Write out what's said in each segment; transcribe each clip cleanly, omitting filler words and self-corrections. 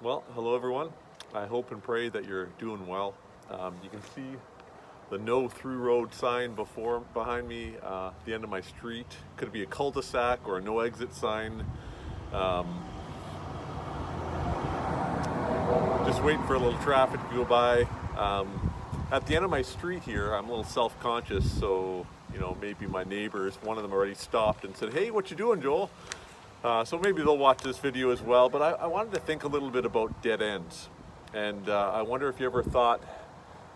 Well, hello everyone. I hope and pray that you're doing well. You can see the no through road sign behind me, the end of my street. Could be a cul-de-sac or a no exit sign. Um, just waiting for a little traffic to go by. At the end of my street here, I'm a little self-conscious, so maybe my neighbors, one of them already stopped and said, "Hey, what you doing, Joel?" So maybe they'll watch this video as well, but I wanted to think a little bit about dead ends. And I wonder if you ever thought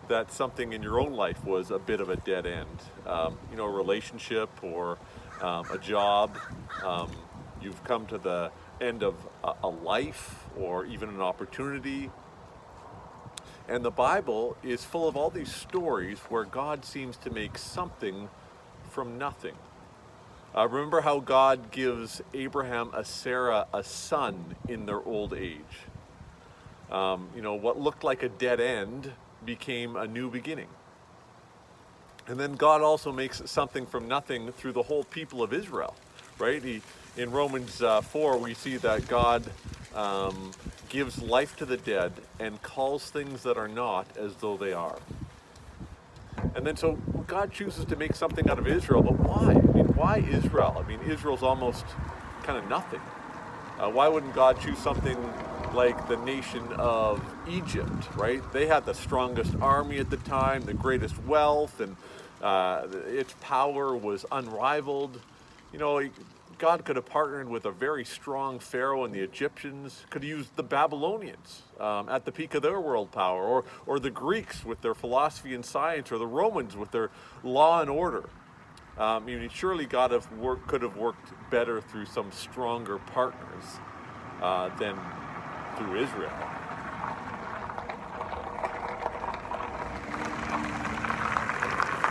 that something in your own life was a bit of a dead end. A relationship or a job. You've come to the end of a life or even an opportunity. And the Bible is full of all these stories where God seems to make something from nothing. Remember how God gives Abraham and Sarah a son in their old age. What looked like a dead end became a new beginning. And then God also makes something from nothing through the whole people of Israel, right? In Romans 4, we see that God gives life to the dead and calls things that are not as though they are. And then so God chooses to make something out of Israel, but why? Why Israel? Israel's almost kind of nothing. Why wouldn't God choose something like the nation of Egypt, right? They had the strongest army at the time, the greatest wealth, and its power was unrivaled. God could have partnered with a very strong Pharaoh and the Egyptians, could have used the Babylonians at the peak of their world power, or the Greeks with their philosophy and science, or the Romans with their law and order. Surely God could have worked better through some stronger partners than through Israel.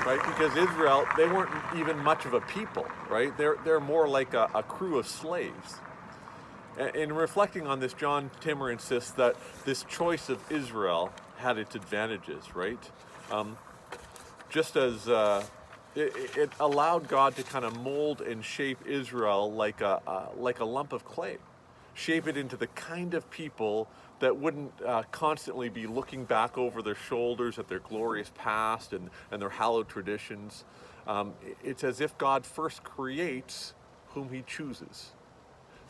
Right? Because Israel, they weren't even much of a people, right? They're more like a crew of slaves. In reflecting on this, John Timmer insists that this choice of Israel had its advantages, right? Just as it allowed God to kind of mold and shape Israel like a lump of clay, shape it into the kind of people that wouldn't constantly be looking back over their shoulders at their glorious past and their hallowed traditions. It's as if God first creates whom he chooses.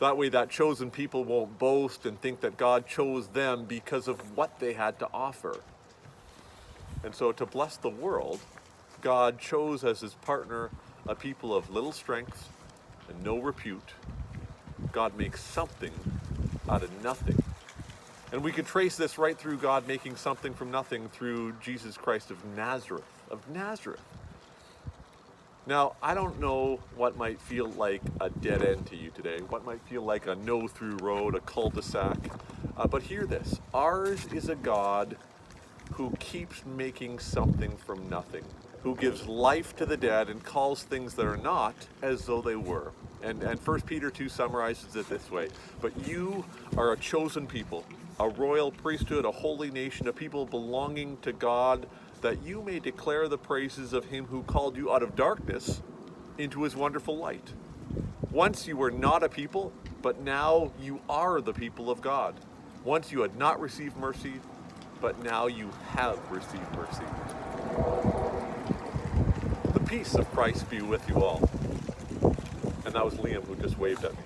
That way that chosen people won't boast and think that God chose them because of what they had to offer. And so to bless the world, God chose as his partner a people of little strength and no repute. God makes something out of nothing. And we could trace this right through God making something from nothing through Jesus Christ of Nazareth. Now, I don't know what might feel like a dead end to you today, what might feel like a no-through road, a cul-de-sac. But hear this, ours is a God who keeps making something from nothing, who gives life to the dead and calls things that are not as though they were. And 1 Peter 2 summarizes it this way: "But you are a chosen people, a royal priesthood, a holy nation, a people belonging to God, that you may declare the praises of him who called you out of darkness into his wonderful light. Once you were not a people, but now you are the people of God. Once you had not received mercy, but now you have received mercy." The peace of Christ be with you all. And that was Liam who just waved at me.